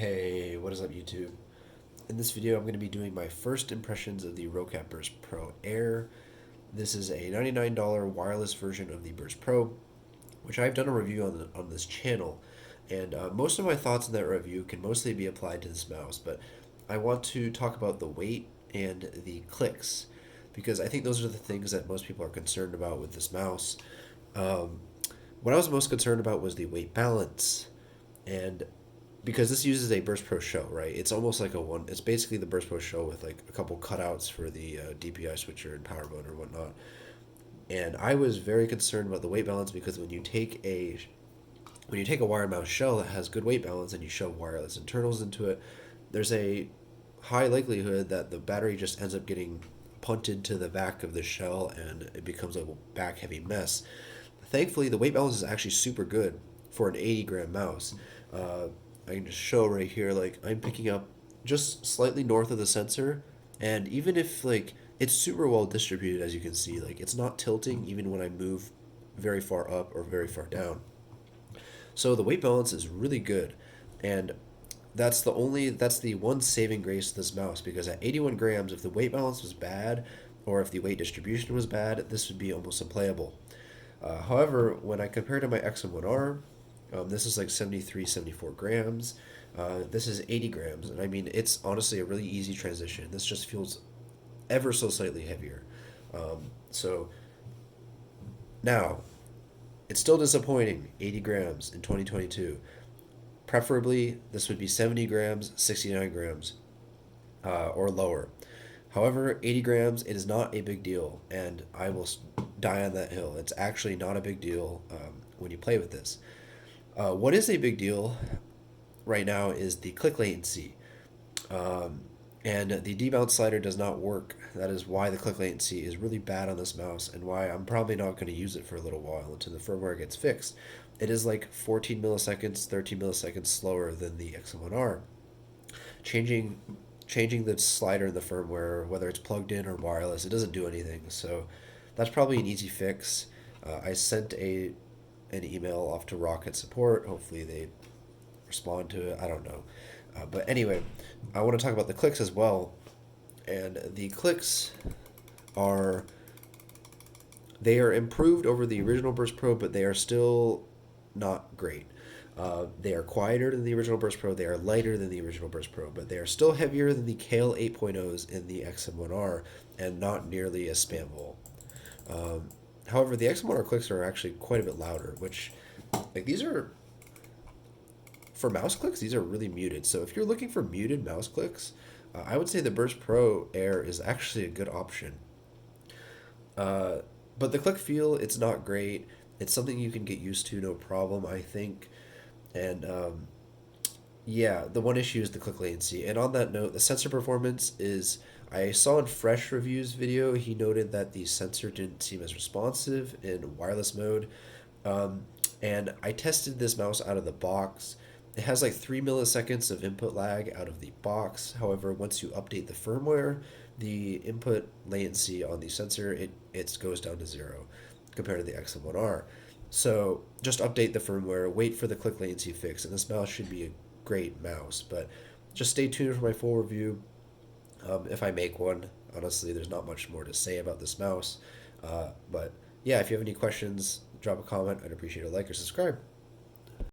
Hey, what is up YouTube? In this video I'm going to be doing my first impressions of the Roccat Burst Pro Air. This is a $99 wireless version of the Burst Pro, which I've done a review on this channel. And most of my thoughts in that review can mostly be applied to this mouse, but I want to talk about the weight and the clicks, because I think those are the things that most people are concerned about with this mouse. Um, what I was most concerned about was the weight balance. And because this uses a Burst Pro shell, right? It's almost like a one. It's basically the Burst Pro shell with like a couple cutouts for the DPI switcher and power mode or whatnot. And I was very concerned about the weight balance because when you take a wire mouse shell that has good weight balance and you shove wireless internals into it, there's a high likelihood that the battery just ends up getting punted to the back of the shell and it becomes a back heavy mess. Thankfully, the weight balance is actually super good for an 80-gram mouse. Uh, I can just show right here, like I'm picking up just slightly north of the sensor, and even if like it's super well distributed, as you can see, like it's not tilting even when I move very far up or very far down. So the weight balance is really good, and that's the one saving grace of this mouse, because at 81 grams, if the weight balance was bad or if the weight distribution was bad, this would be almost unplayable. However, when I compare to my XM1R, this is like 73, 74 grams. This is 80 grams, and I mean, it's honestly a really easy transition. This just feels ever so slightly heavier. So now, it's still disappointing, 80 grams in 2022. Preferably, this would be 70 grams, 69 grams, or lower. However, 80 grams, it is not a big deal, and I will die on that hill. It's actually not a big deal when you play with this. What is a big deal right now is the click latency. Um, and the debounce slider does not work. That is why the click latency is really bad on this mouse and why I'm probably not going to use it for a little while until the firmware gets fixed. It is like 14 milliseconds, 13 milliseconds slower than the XM1R. Changing changing the slider in the firmware, whether it's plugged in or wireless, it doesn't do anything. So that's probably an easy fix. I sent an email off to Roccat support. Hopefully they respond to it. I don't know. But anyway, I want to talk about the clicks as well. And the clicks are they are improved over the original Burst Pro, but they are still not great. They are quieter than the original Burst Pro. They are lighter than the original Burst Pro, but they are still heavier than the Kale 8.0s in the XM1R and not nearly as spammable. However, the XM1R clicks are actually quite a bit louder, which, like, these are, for mouse clicks, these are really muted. So if you're looking for muted mouse clicks, I would say the Burst Pro Air is actually a good option. Uh, but the click feel, it's not great. It's something you can get used to, no problem, I think. And yeah, the one issue is the click latency. And on that note, the sensor performance is. I saw in Fresh Review's video, he noted that the sensor didn't seem as responsive in wireless mode. Um, and I tested this mouse out of the box. It has like 3 milliseconds of input lag out of the box. However, once you update the firmware, the input latency on the sensor, it goes down to zero compared to the XM1R. So just update the firmware, wait for the click latency fix, and this mouse should be a great mouse. But just stay tuned for my full review. If I make one, honestly, there's not much more to say about this mouse. But yeah, if you have any questions, drop a comment. I'd appreciate a like or subscribe.